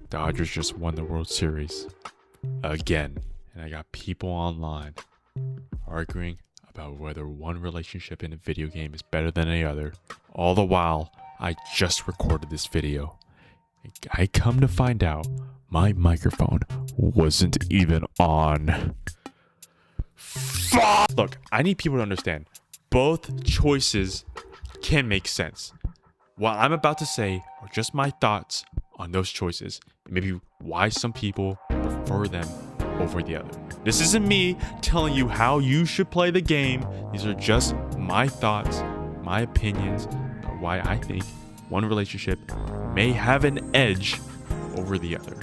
Dodgers just won the World Series again. And I got people online arguing about whether one relationship in a video game is better than the other. All the while, I just recorded this video. I come to find out my microphone wasn't even on. Fuck! Look, I need people to understand. Both choices can make sense. What I'm about to say are just my thoughts on those choices, and maybe why some people prefer them over the other. This isn't me telling you how you should play the game. These are just my thoughts, my opinions about why I think one relationship may have an edge over the other.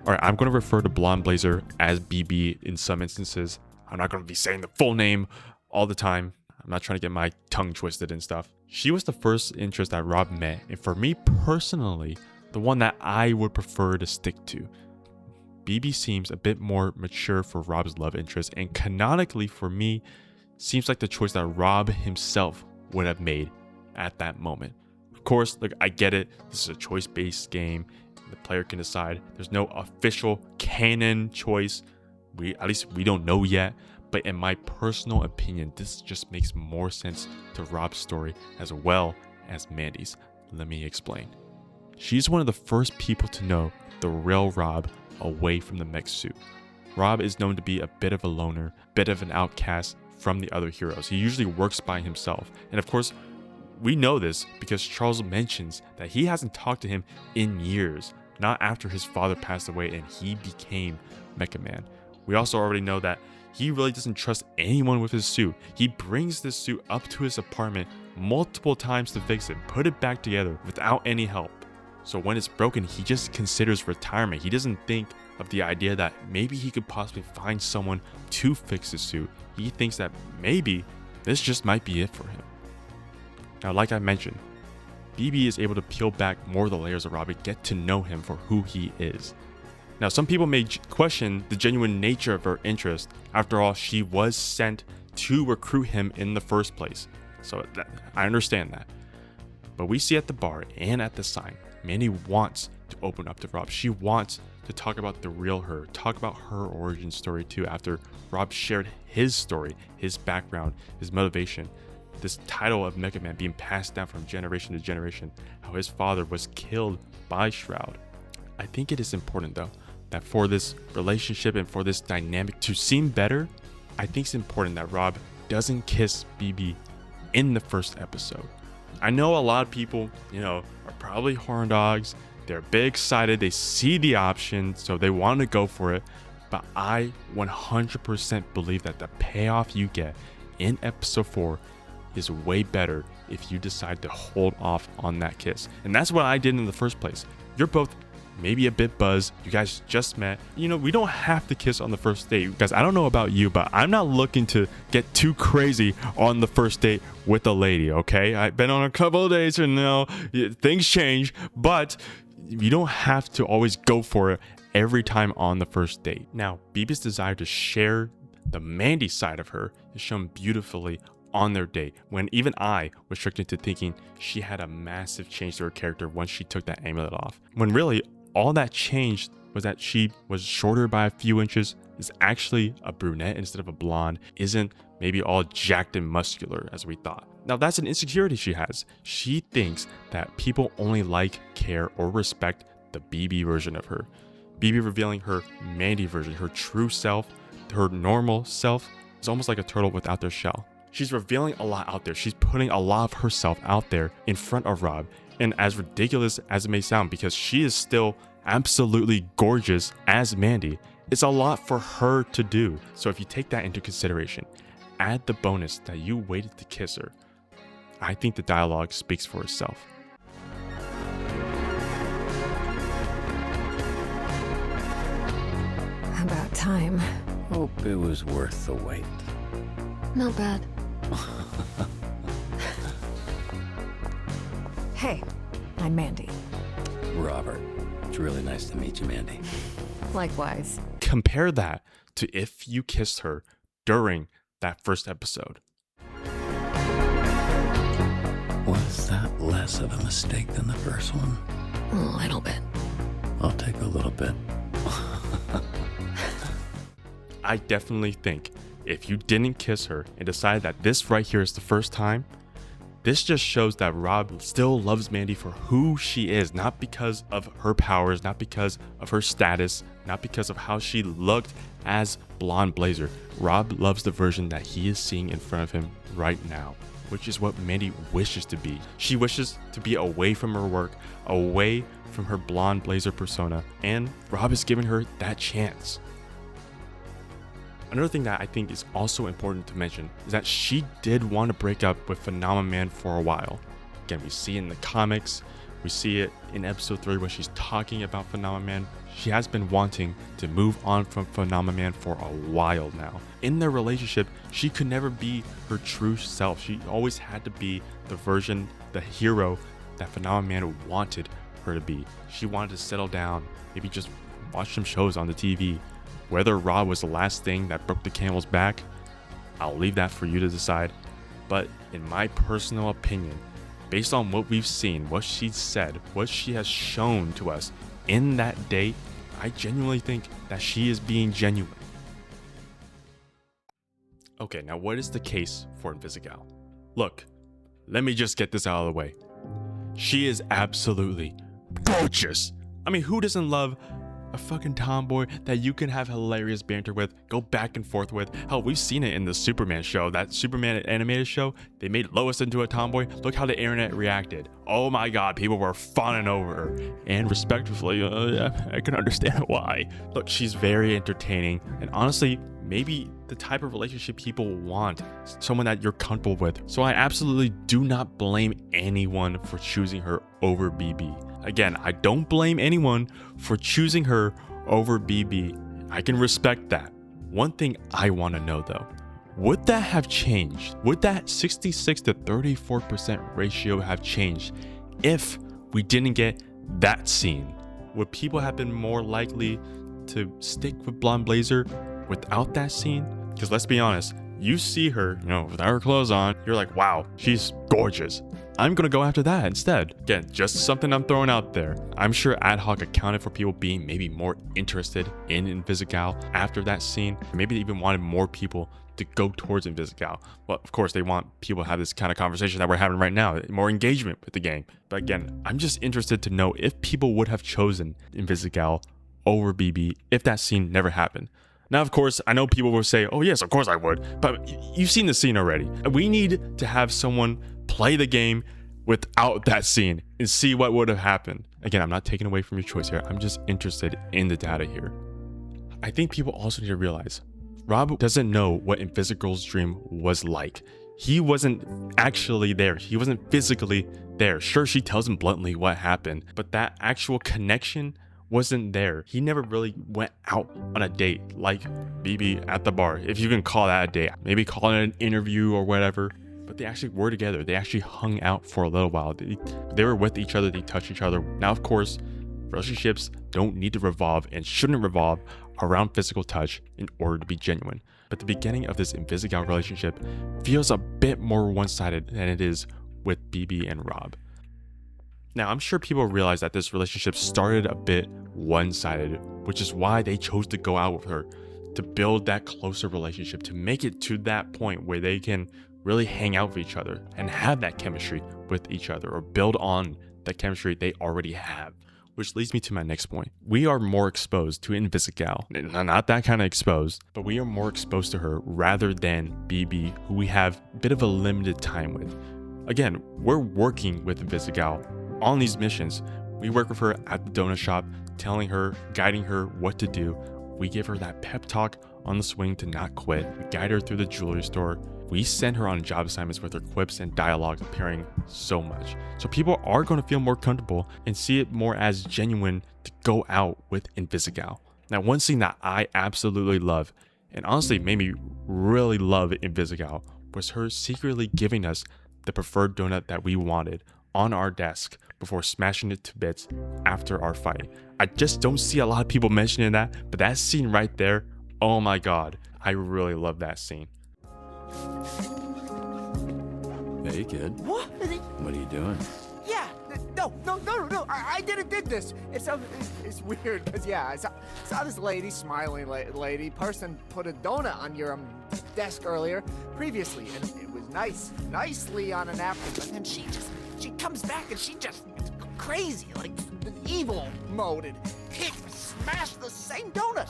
Alright, I'm going to refer to Blonde Blazer as BB in some instances. I'm not going to be saying the full name all the time. I'm not trying to get my tongue twisted and stuff. She was the first interest that Rob met, and for me personally, the one that I would prefer to stick to. BB seems a bit more mature for Rob's love interest, and canonically for me, seems like the choice that Rob himself would have made at that moment. Of course, look, I get it. This is a choice-based game. The player can decide. There's no official canon choice. At least we don't know yet. But in my personal opinion, this just makes more sense to Rob's story as well as Mandy's. Let me explain. She's one of the first people to know the real Rob away from the mech suit. Rob is known to be a bit of a loner, bit of an outcast from the other heroes. He usually works by himself. And of course, we know this because Charles mentions that he hasn't talked to him in years, not after his father passed away and he became Mecha Man. We also already know that he really doesn't trust anyone with his suit. He brings this suit up to his apartment multiple times to fix it, put it back together without any help. So when it's broken, he just considers retirement. He doesn't think of the idea that maybe he could possibly find someone to fix his suit. He thinks that maybe this just might be it for him. Now, like I mentioned, BB is able to peel back more of the layers of Rob and get to know him for who he is. Now, some people may question the genuine nature of her interest. After all, she was sent to recruit him in the first place. So I understand that. But we see at the bar and at the sign, Mandy wants to open up to Rob. She wants to talk about the real her, talk about her origin story too, after Rob shared his story, his background, his motivation. This title of Mecha Man being passed down from generation to generation, how his father was killed by Shroud. I think it is important though, that for this relationship and for this dynamic to seem better, I think it's important that Rob doesn't kiss BB in the first episode. I know a lot of people, are probably horn dogs. They're big excited. They see the option, so they want to go for it. But I 100% believe that the payoff you get in episode 4 is way better if you decide to hold off on that kiss. And that's what I did in the first place. You're both maybe a bit buzzed. You guys just met. We don't have to kiss on the first date. Guys, I don't know about you, but I'm not looking to get too crazy on the first date with a lady, okay? I've been on a couple of dates and things change, but you don't have to always go for it every time on the first date. Now, BB's desire to share the Mandy side of her is shown beautifully on their date, when even I was tricked into thinking she had a massive change to her character once she took that amulet off. When really, all that changed was that she was shorter by a few inches, is actually a brunette instead of a blonde, isn't maybe all jacked and muscular as we thought. Now that's an insecurity she has. She thinks that people only like, care, or respect the BB version of her. BB revealing her Mandy version, her true self, her normal self, is almost like a turtle without their shell. She's revealing a lot out there. She's putting a lot of herself out there in front of Rob. And as ridiculous as it may sound, because she is still absolutely gorgeous as Mandy, it's a lot for her to do. So if you take that into consideration, add the bonus that you waited to kiss her, I think the dialogue speaks for itself. About time. Hope it was worth the wait. Not bad. Hey, I'm Mandy. Robert. It's really nice to meet you, Mandy. Likewise. Compare that to if you kissed her during that first episode. Was less of a mistake than the first one? A little bit. I'll take a little bit. I definitely think if you didn't kiss her and decide that this right here is the first time, this just shows that Rob still loves Mandy for who she is, not because of her powers, not because of her status, not because of how she looked as Blonde Blazer. Rob loves the version that he is seeing in front of him right now, which is what Mandy wishes to be. She wishes to be away from her work, away from her Blonde Blazer persona, and Rob is giving her that chance. Another thing that I think is also important to mention is that she did want to break up with Phenomena Man for a while. Again, we see it in the comics, we see it in episode 3 when she's talking about Phenomena Man. She has been wanting to move on from Phenomena Man for a while now. In their relationship, she could never be her true self. She always had to be the version, the hero that Phenomena Man wanted her to be. She wanted to settle down, maybe just watch some shows on the TV. Whether Rob was the last thing that broke the camel's back, I'll leave that for you to decide. But in my personal opinion, based on what we've seen, what she said, what she has shown to us in that date, I genuinely think that she is being genuine. Okay, now what is the case for Invisigal? Look, let me just get this out of the way. She is absolutely gorgeous. I mean, who doesn't love a fucking tomboy that you can have hilarious banter with, go back and forth with? Hell, we've seen it in the Superman show, that Superman animated show. They made Lois into a tomboy. Look how the internet reacted. Oh my god, people were fawning over her. And respectfully, I can understand why. Look, she's very entertaining, and honestly, maybe the type of relationship people want, someone that you're comfortable with. So I absolutely do not blame anyone for choosing her over BB. Again, I don't blame anyone for choosing her over BB. I can respect that. One thing I want to know though, would that have changed? Would that 66 to 34% ratio have changed if we didn't get that scene? Would people have been more likely to stick with Blonde Blazer without that scene? Because let's be honest, you see her, without her clothes on, you're like, wow, she's gorgeous. I'm gonna go after that instead. Again, just something I'm throwing out there. I'm sure Ad Hoc accounted for people being maybe more interested in Invisigal after that scene. Maybe they even wanted more people to go towards Invisigal. Well, of course, they want people to have this kind of conversation that we're having right now, more engagement with the game. But again, I'm just interested to know if people would have chosen Invisigal over BB if that scene never happened. Now, of course, I know people will say, oh yes, of course I would, but you've seen the scene already. We need to have someone play the game without that scene and see what would have happened. Again, I'm not taking away from your choice here. I'm just interested in the data here. I think people also need to realize Rob doesn't know what Invisigal's dream was like. He wasn't actually there. He wasn't physically there. Sure, she tells him bluntly what happened, but that actual connection wasn't there. He never really went out on a date like BB at the bar, if you can call that a date. Maybe call it an interview or whatever. But they actually were together. They actually hung out for a little while. They were with each other. They touched each other. Now, of course, relationships don't need to revolve and shouldn't revolve around physical touch in order to be genuine. But the beginning of this Invisigal relationship feels a bit more one-sided than it is with BB and Rob. Now, I'm sure people realize that this relationship started a bit one-sided, which is why they chose to go out with her, to build that closer relationship, to make it to that point where they can really hang out with each other and have that chemistry with each other, or build on that chemistry they already have. Which leads me to my next point. We are more exposed to Invisigal. Not that kind of exposed, but we are more exposed to her rather than BB, who we have a bit of a limited time with. Again, we're working with Invisigal on these missions. We work with her at the donut shop, telling her, guiding her what to do. We give her that pep talk on the swing to not quit. We guide her through the jewelry store. We send her on job assignments with her quips and dialogue appearing so much. So people are going to feel more comfortable and see it more as genuine to go out with Invisigal. Now, one scene that I absolutely love, and honestly made me really love Invisigal, was her secretly giving us the preferred donut that we wanted on our desk before smashing it to bits after our fight. I just don't see a lot of people mentioning that, but that scene right there, oh my god, I really love that scene. Hey, kid. What? What are you doing? Yeah, No. I did this. It's weird because yeah, I saw this lady, smiling lady person, put a donut on your desk earlier, previously, and it was nicely on a napkin. But then she comes back and she just crazy, like the evil mode, and smashed the same donut.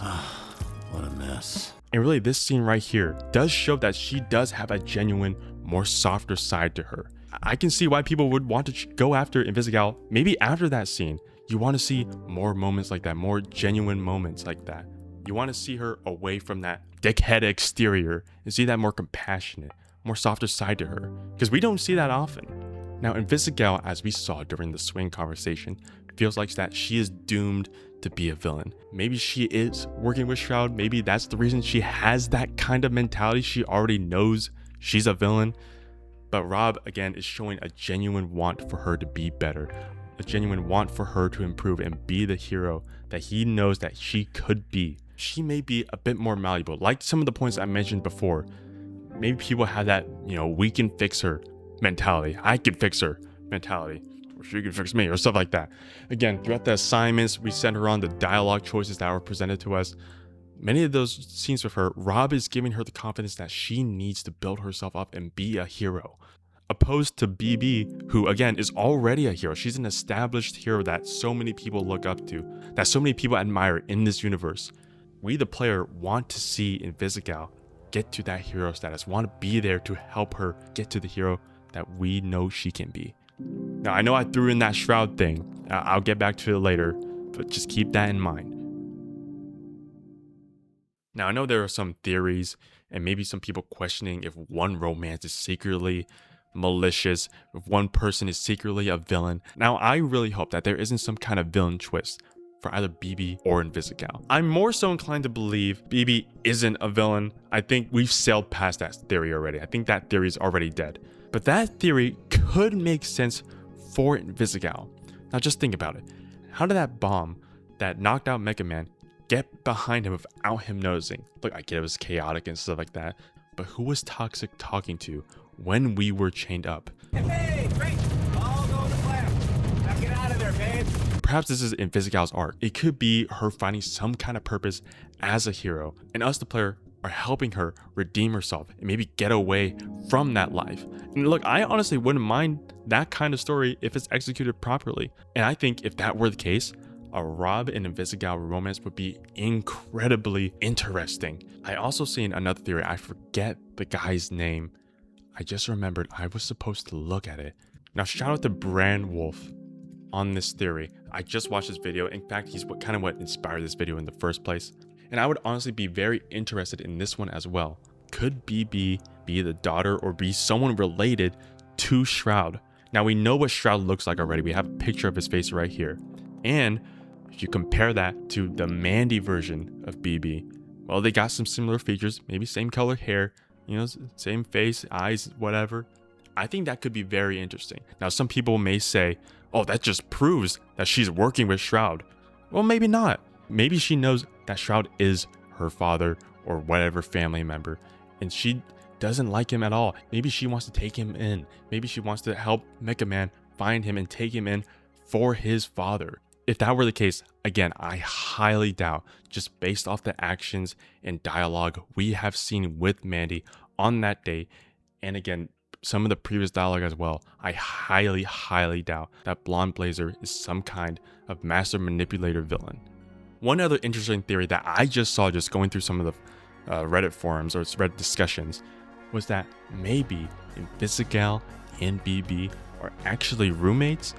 What a mess. And really, this scene right here does show that she does have a genuine, more softer side to her. I can see why people would want to go after Invisigal. Maybe after that scene, you want to see more moments like that, more genuine moments like that. You want to see her away from that dickhead exterior and see that more compassionate, more softer side to her, because we don't see that often. Now, Invisigal, as we saw during the swing conversation, feels like that she is doomed to be a villain. Maybe she is working with Shroud. Maybe that's the reason she has that kind of mentality. She already knows she's a villain. But Rob, again, is showing a genuine want for her to be better, a genuine want for her to improve and be the hero that he knows that she could be. She may be a bit more malleable, like some of the points I mentioned before. Maybe people have that, we can fix her mentality. I can fix her mentality. Or she can fix me, or stuff like that. Again, throughout the assignments we sent her on, the dialogue choices that were presented to us, many of those scenes with her, Rob is giving her the confidence that she needs to build herself up and be a hero. Opposed to BB, who again is already a hero. She's an established hero that so many people look up to, that so many people admire in this universe. We, the player, want to see Invisigal get to that hero status, want to be there to help her get to the hero that we know she can be. Now, I know I threw in that Shroud thing. I'll get back to it later, but just keep that in mind. Now, I know there are some theories and maybe some people questioning if one romance is secretly malicious, if one person is secretly a villain. Now, I really hope that there isn't some kind of villain twist for either BB or Invisigal. I'm more so inclined to believe BB isn't a villain. I think we've sailed past that theory already. I think that theory is already dead. But that theory could make sense for Invisigal. Now, just think about it. How did that bomb that knocked out Mega Man get behind him without him noticing? Look, I get it was chaotic and stuff like that, but who was Toxic talking to when we were chained up? Hey, great! All go to the plant. Now get out of there, babe. Perhaps this is Invisigal's arc. It could be her finding some kind of purpose as a hero, and us, the player, are helping her redeem herself and maybe get away from that life. And look, I honestly wouldn't mind that kind of story if it's executed properly. And I think if that were the case, a Rob and Invisigal romance would be incredibly interesting. I also seen another theory. I forget the guy's name. I just remembered I was supposed to look at it. Now, shout out to Brand Wolf on this theory. I just watched this video. In fact, he's what inspired this video in the first place. And I would honestly be very interested in this one as well. Could BB be the daughter or be someone related to Shroud? Now, we know what Shroud looks like already. We have a picture of his face right here. And if you compare that to the Mandy version of BB, well, they got some similar features, maybe same color hair, same face, eyes, whatever. I think that could be very interesting. Now, some people may say, oh, that just proves that she's working with Shroud. Well, maybe not. Maybe she knows that Shroud is her father or whatever family member, and she doesn't like him at all. Maybe she wants to take him in. Maybe she wants to help Mega Man find him and take him in for his father. If that were the case, again, I highly doubt, just based off the actions and dialogue we have seen with Mandy on that day, and again, some of the previous dialogue as well, I highly doubt that Blonde Blazer is some kind of master manipulator villain. One other interesting theory that I just saw just going through some of the Reddit forums or Reddit discussions was that maybe Invisigal and BB are actually roommates,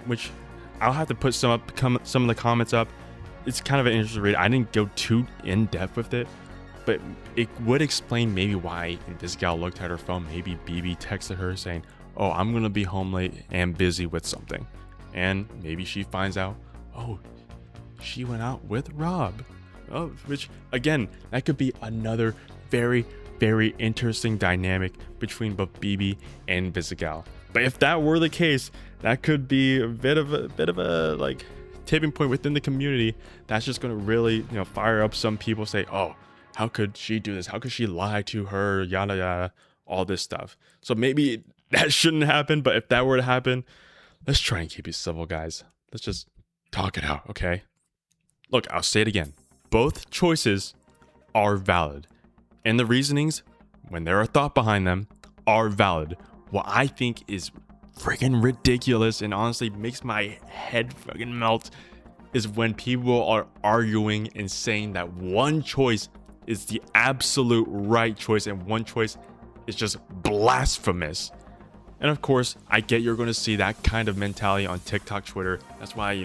which I'll have to put some of the comments up. It's kind of an interesting read. I didn't go too in depth with it, but it would explain maybe why Invisigal looked at her phone. Maybe BB texted her saying, oh, I'm gonna be home late and busy with something, and maybe she finds out, oh, she went out with Rob. Oh, which again, that could be another very interesting dynamic between both BB and Invisigal. But if that were the case, that could be a bit of a like tipping point within the community. That's just gonna really, fire up some people. Say, oh, how could she do this? How could she lie to her? Yada yada, all this stuff. So maybe that shouldn't happen. But if that were to happen, let's try and keep it civil, guys. Let's just talk it out, okay? Look, I'll say it again. Both choices are valid. And the reasonings, when there are thought behind them, are valid. What I think is freaking ridiculous and honestly makes my head fucking melt is when people are arguing and saying that one choice is the absolute right choice and one choice is just blasphemous. And of course, I get you're going to see that kind of mentality on TikTok, Twitter. That's why,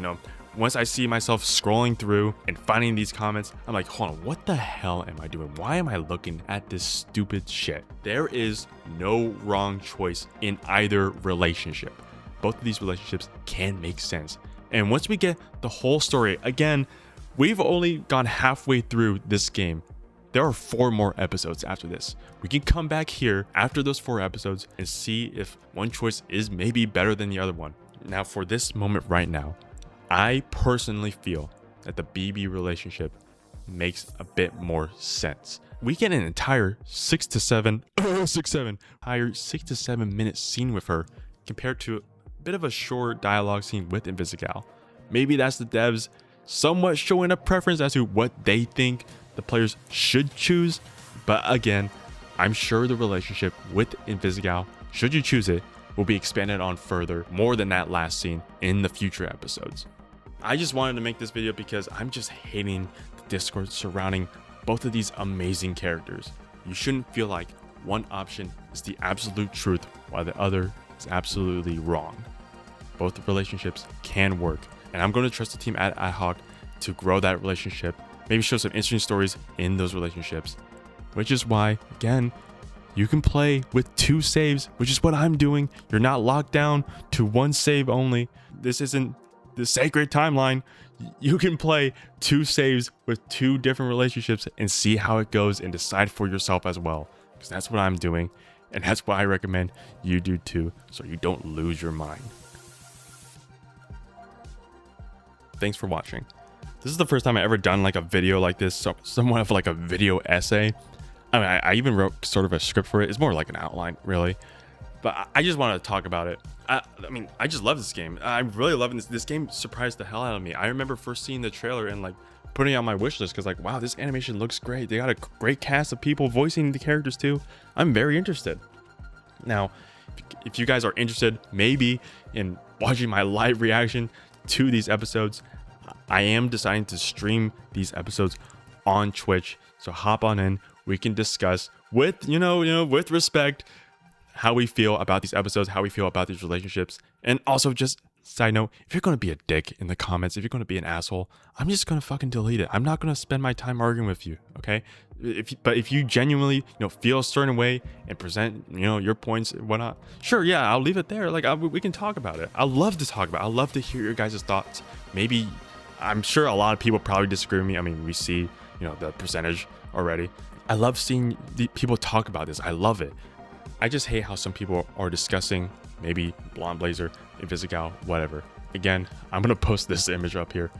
once I see myself scrolling through and finding these comments, I'm like, hold on, what the hell am I doing? Why am I looking at this stupid shit? There is no wrong choice in either relationship. Both of these relationships can make sense. And once we get the whole story, again, we've only gone halfway through this game. There are 4 more episodes after this. We can come back here after those 4 episodes and see if one choice is maybe better than the other one. Now, for this moment right now, I personally feel that the BB relationship makes a bit more sense. We get an entire 6 to 7 minute scene with her compared to a bit of a short dialogue scene with Invisigal. Maybe that's the devs somewhat showing a preference as to what they think the players should choose, but again, I'm sure the relationship with Invisigal, should you choose it, will be expanded on further, more than that last scene, in the future episodes. I just wanted to make this video because I'm just hating the discourse surrounding both of these amazing characters. You shouldn't feel like one option is the absolute truth while the other is absolutely wrong. Both relationships can work, and I'm going to trust the team at Adhoc to grow that relationship, maybe show some interesting stories in those relationships, which is why, again, you can play with 2 saves, which is what I'm doing. You're not locked down to 1 save only. This isn't the sacred timeline. You can play 2 saves with 2 different relationships and see how it goes and decide for yourself as well, because that's what I'm doing, and that's what I recommend you do too, so you don't lose your mind. Thanks for watching. This is the first time I ever done like a video like this, so somewhat of like a video essay. I mean, I even wrote sort of a script for it. It's more like an outline, really. But I just wanted to talk about it. I mean, I just love this game. I'm really loving this. This game surprised the hell out of me. I remember first seeing the trailer and like putting it on my wish list because like, wow, this animation looks great. They got a great cast of people voicing the characters too. I'm very interested. Now, if you guys are interested maybe in watching my live reaction to these episodes, I am deciding to stream these episodes on Twitch. So hop on in. We can discuss with, with respect, how we feel about these episodes, how we feel about these relationships. And also just side note, if you're going to be a dick in the comments, if you're going to be an asshole, I'm just going to fucking delete it. I'm not going to spend my time arguing with you. Okay. But if you genuinely, feel a certain way and present, your points and whatnot, sure. Yeah. I'll leave it there. Like we can talk about it. I love to talk about it. I love to hear your guys' thoughts. Maybe I'm sure a lot of people probably disagree with me. I mean, we see, the percentage already. I love seeing the people talk about this. I love it. I just hate how some people are discussing maybe Blonde Blazer, Invisigal, whatever. Again, I'm going to post this image up here.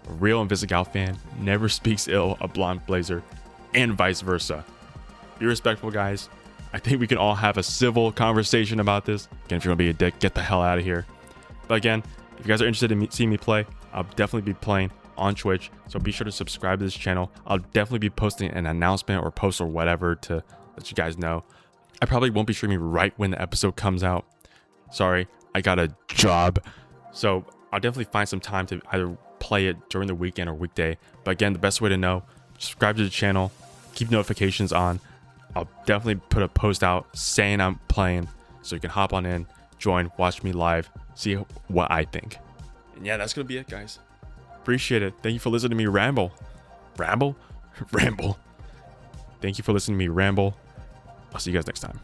A real Invisigal fan never speaks ill of Blonde Blazer and vice versa. Be respectful, guys. I think we can all have a civil conversation about this. Again, if you're going to be a dick, get the hell out of here. But again, if you guys are interested in seeing me play, I'll definitely be playing on Twitch, so be sure to subscribe to this channel. I'll definitely be posting an announcement or post or whatever to let you guys know. I probably won't be streaming right when the episode comes out. Sorry, I got a job. So I'll definitely find some time to either play it during the weekend or weekday. But again, the best way to know, subscribe to the channel, keep notifications on. I'll definitely put a post out saying I'm playing, so you can hop on in, join, watch me live, see what I think. And yeah, that's gonna be it, guys. Appreciate it. Thank you for listening to me ramble. Ramble? Ramble. Thank you for listening to me ramble. I'll see you guys next time.